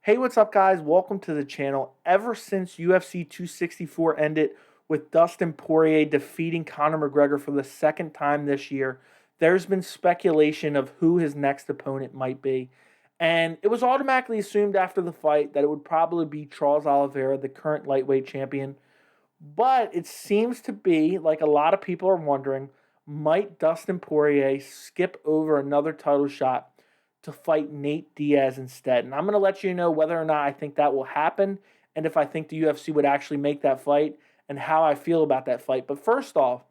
Hey, what's up, guys? Welcome to the channel. Ever since UFC 264 ended with Dustin Poirier defeating Conor McGregor for the second time this year, there's been speculation of who his next opponent might be. And it was automatically assumed after the fight that it would probably be Charles Oliveira, the current lightweight champion. But it seems to be, like a lot of people are wondering, might Dustin Poirier skip over another title shot to fight Nate Diaz instead? And I'm going to let you know whether or not I think that will happen and if I think the UFC would actually make that fight and how I feel about that fight. But first off,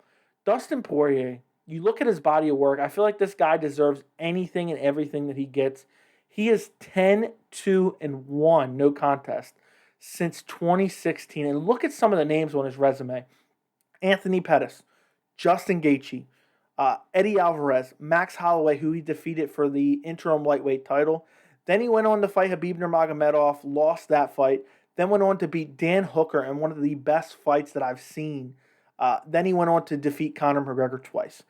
Dustin Poirier, you look at his body of work, I feel like this guy deserves anything and everything that he gets. He is 10-2-1, no contest, since 2016. And look at some of the names on his resume: Anthony Pettis, Justin Gaethje, Eddie Alvarez, Max Holloway, who he defeated for the interim lightweight title. Then he went on to fight Khabib Nurmagomedov, lost that fight. Then went on to beat Dan Hooker in one of the best fights that I've seen. Then he went on to defeat Conor McGregor twice.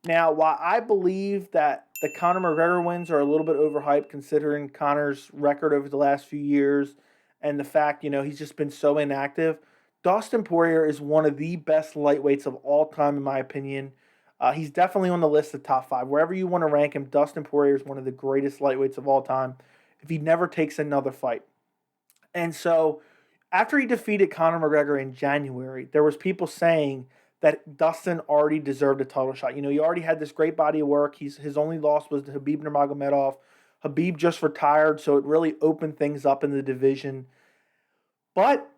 Now, while I believe that the Conor McGregor wins are a little bit overhyped considering Conor's record over the last few years and the fact, he's just been so inactive, Dustin Poirier is one of the best lightweights of all time, in my opinion. He's definitely on the list of top five. Wherever you want to rank him, Dustin Poirier is one of the greatest lightweights of all time if he never takes another fight. And so after he defeated Conor McGregor in January, there was people saying that Dustin already deserved a title shot. He already had this great body of work. His only loss was to Khabib Nurmagomedov. Khabib just retired, so it really opened things up in the division. But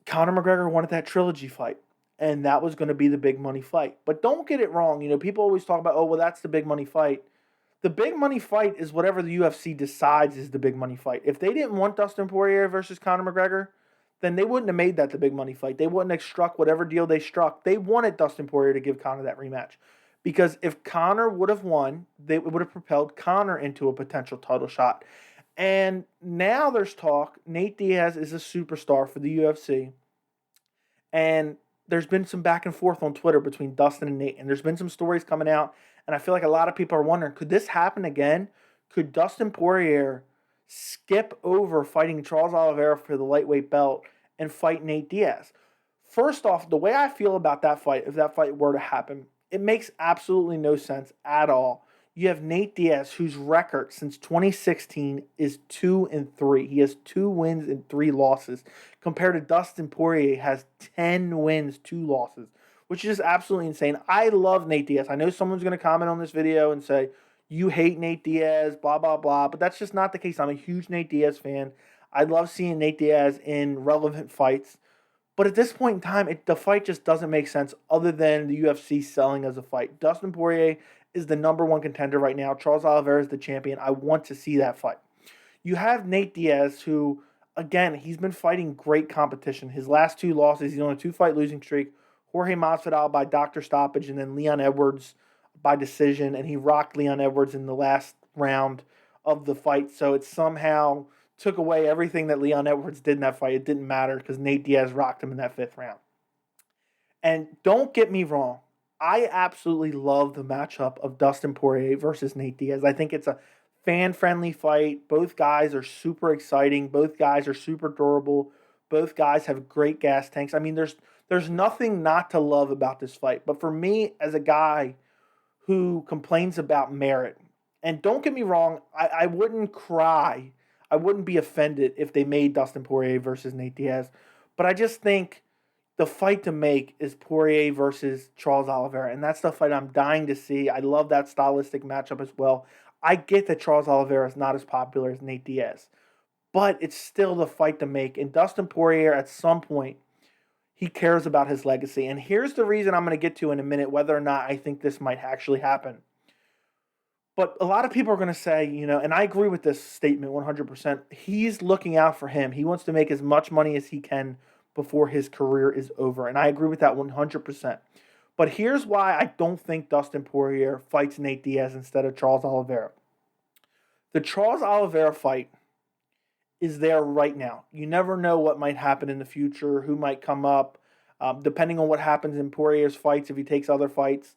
Conor McGregor wanted that trilogy fight, and that was going to be the big money fight. But don't get it wrong. People always talk about, oh, well, that's the big money fight. The big money fight is whatever the UFC decides is the big money fight. If they didn't want Dustin Poirier versus Conor McGregor, then they wouldn't have made that the big money fight. They wouldn't have struck whatever deal they struck. They wanted Dustin Poirier to give Conor that rematch. Because if Conor would have won, they would have propelled Conor into a potential title shot. And now there's talk. Nate Diaz is a superstar for the UFC. And there's been some back and forth on Twitter between Dustin and Nate. And there's been some stories coming out. And I feel like a lot of people are wondering, could this happen again? Could Dustin Poirier skip over fighting Charles Oliveira for the lightweight belt and fight Nate Diaz? First off, the way I feel about that fight, if that fight were to happen, it makes absolutely no sense at all. You have Nate Diaz, whose record since 2016 is 2-3. He has 2 wins and 3 losses, compared to Dustin Poirier has 10 wins, 2 losses, which is absolutely insane. I love Nate Diaz. I know someone's going to comment on this video and say, you hate Nate Diaz, blah, blah, blah, but that's just not the case. I'm a huge Nate Diaz fan. I love seeing Nate Diaz in relevant fights. But at this point in time, the fight just doesn't make sense other than the UFC selling as a fight. Dustin Poirier is the number one contender right now. Charles Oliveira is the champion. I want to see that fight. You have Nate Diaz, who, again, he's been fighting great competition. His last 2 losses, he's on a 2-fight losing streak. Jorge Masvidal by doctor stoppage, and then Leon Edwards by decision. And he rocked Leon Edwards in the last round of the fight. So it somehow took away everything that Leon Edwards did in that fight. It didn't matter because Nate Diaz rocked him in that 5th round. And don't get me wrong, I absolutely love the matchup of Dustin Poirier versus Nate Diaz. I think it's a fan-friendly fight. Both guys are super exciting. Both guys are super durable. Both guys have great gas tanks. I mean, there's nothing not to love about this fight. But for me, as a guy who complains about merit, and don't get me wrong, I wouldn't cry. I wouldn't be offended if they made Dustin Poirier versus Nate Diaz. But I just think the fight to make is Poirier versus Charles Oliveira. And that's the fight I'm dying to see. I love that stylistic matchup as well. I get that Charles Oliveira is not as popular as Nate Diaz. But it's still the fight to make. And Dustin Poirier, at some point, he cares about his legacy. And here's the reason I'm going to get to in a minute, whether or not I think this might actually happen. But a lot of people are going to say, and I agree with this statement 100%, he's looking out for him. He wants to make as much money as he can before his career is over. And I agree with that 100%. But here's why I don't think Dustin Poirier fights Nate Diaz instead of Charles Oliveira. The Charles Oliveira fight is there right now. You never know what might happen in the future, who might come up, depending on what happens in Poirier's fights, if he takes other fights.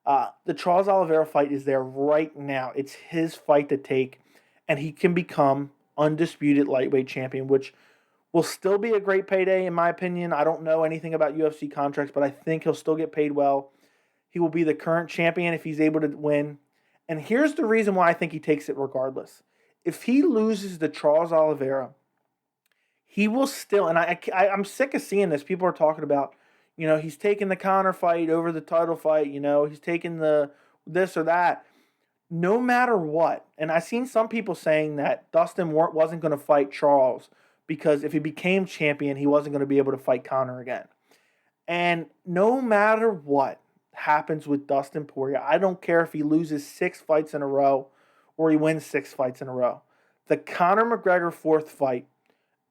The Charles Oliveira fight is there right now. It's his fight to take, and he can become undisputed lightweight champion, which will still be a great payday in my opinion. I don't know anything about UFC contracts, but I think he'll still get paid well. He will be the current champion if he's able to win. And here's the reason why I think he takes it regardless. If he loses to Charles Oliveira, he will still, and I'm sick of seeing this. People are talking about, he's taking the counter fight over the title fight, he's taking the this or that. No matter what, and I've seen some people saying that Dustin wasn't going to fight Charles because if he became champion, he wasn't going to be able to fight Conor again. And no matter what happens with Dustin Poirier, I don't care if he loses 6 fights in a row or he wins 6 fights in a row. The Conor McGregor 4th fight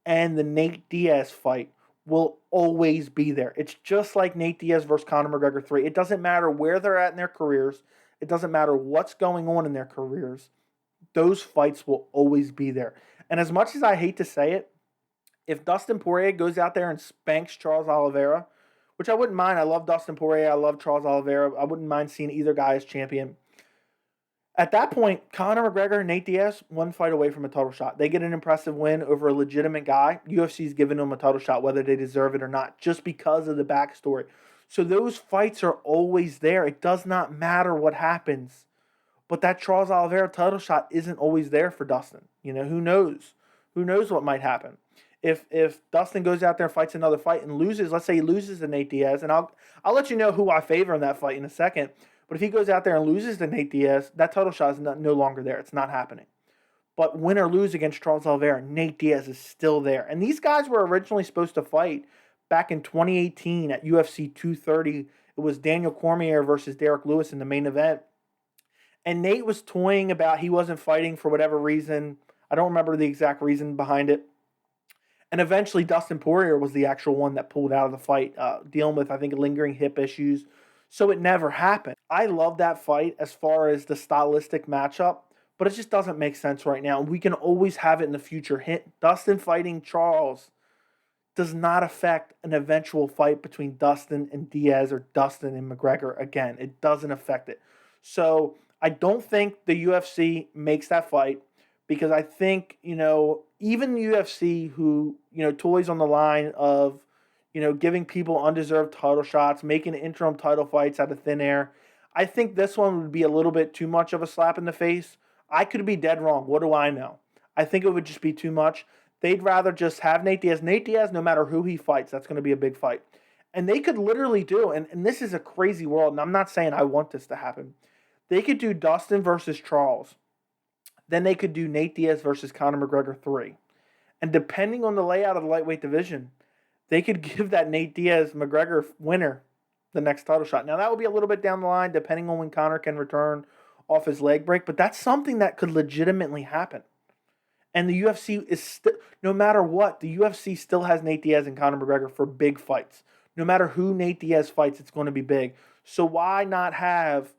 and the Nate Diaz fight will always be there. It's just like Nate Diaz versus Conor McGregor 3. It doesn't matter where they're at in their careers. It doesn't matter what's going on in their careers. Those fights will always be there. And as much as I hate to say it, if Dustin Poirier goes out there and spanks Charles Oliveira, which I wouldn't mind. I love Dustin Poirier. I love Charles Oliveira. I wouldn't mind seeing either guy as champion. At that point, Conor McGregor and Nate Diaz, 1 fight away from a title shot. They get an impressive win over a legitimate guy. UFC's giving them a title shot whether they deserve it or not, just because of the backstory. So those fights are always there. It does not matter what happens. But that Charles Oliveira title shot isn't always there for Dustin. Who knows? Who knows what might happen? If Dustin goes out there and fights another fight and loses, let's say he loses to Nate Diaz, and I'll let you know who I favor in that fight in a second. But if he goes out there and loses to Nate Diaz, that title shot is no longer there. It's not happening. But win or lose against Charles Oliveira, Nate Diaz is still there. And these guys were originally supposed to fight back in 2018 at UFC 230. It was Daniel Cormier versus Derek Lewis in the main event. And Nate was toying about he wasn't fighting for whatever reason. I don't remember the exact reason behind it. And eventually Dustin Poirier was the actual one that pulled out of the fight, dealing with, I think, lingering hip issues. So it never happened. I love that fight as far as the stylistic matchup, but it just doesn't make sense right now. We can always have it in the future. Dustin fighting Charles does not affect an eventual fight between Dustin and Diaz or Dustin and McGregor. Again, it doesn't affect it. So I don't think the UFC makes that fight because I think, even the UFC who, toys on the line of, giving people undeserved title shots, making interim title fights out of thin air. I think this one would be a little bit too much of a slap in the face. I could be dead wrong. What do I know? I think it would just be too much. They'd rather just have Nate Diaz. Nate Diaz, no matter who he fights, that's going to be a big fight. And they could literally do, and this is a crazy world, and I'm not saying I want this to happen. They could do Dustin versus Charles. Then they could do Nate Diaz versus Conor McGregor 3. And depending on the layout of the lightweight division, they could give that Nate Diaz-McGregor winner the next title shot. Now, that would be a little bit down the line, depending on when Conor can return off his leg break, but that's something that could legitimately happen. And the UFC is still, no matter what, the UFC still has Nate Diaz and Conor McGregor for big fights. No matter who Nate Diaz fights, it's going to be big. So why not have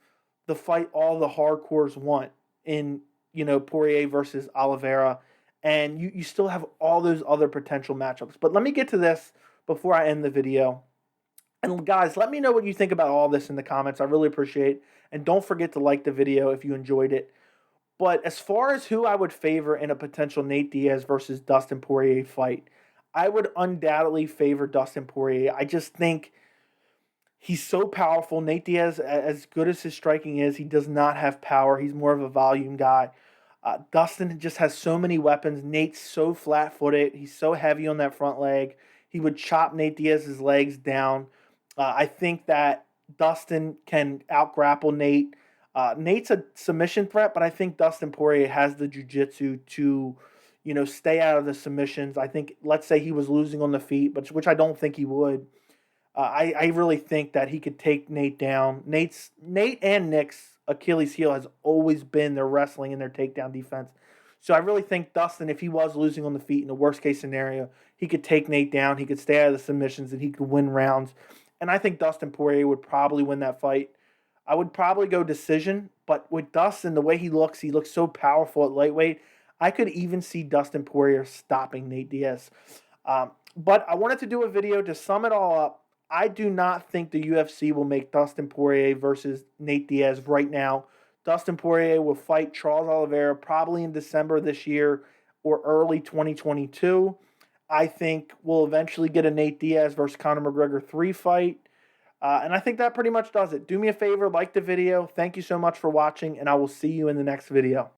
the fight all the hardcores want in, Poirier versus Oliveira, and you still have all those other potential matchups. But let me get to this before I end the video. And guys, let me know what you think about all this in the comments. I really appreciate it. And don't forget to like the video if you enjoyed it. But as far as who I would favor in a potential Nate Diaz versus Dustin Poirier fight, I would undoubtedly favor Dustin Poirier. I just think he's so powerful. Nate Diaz, as good as his striking is, he does not have power. He's more of a volume guy. Dustin just has so many weapons. Nate's so flat-footed. He's so heavy on that front leg. He would chop Nate Diaz's legs down. I think that Dustin can out-grapple Nate. Nate's a submission threat, but I think Dustin Poirier has the jiu-jitsu to, stay out of the submissions. I think, let's say he was losing on the feet, which I don't think he would. I really think that he could take Nate down. Nate and Nick's Achilles heel has always been their wrestling and their takedown defense. So I really think Dustin, if he was losing on the feet in the worst case scenario, he could take Nate down, he could stay out of the submissions, and he could win rounds. And I think Dustin Poirier would probably win that fight. I would probably go decision, but with Dustin, the way he looks so powerful at lightweight, I could even see Dustin Poirier stopping Nate Diaz. But I wanted to do a video to sum it all up. I do not think the UFC will make Dustin Poirier versus Nate Diaz right now. Dustin Poirier will fight Charles Oliveira probably in December this year or early 2022. I think we'll eventually get a Nate Diaz versus Conor McGregor 3 fight. And I think that pretty much does it. Do me a favor, like the video. Thank you so much for watching, and I will see you in the next video.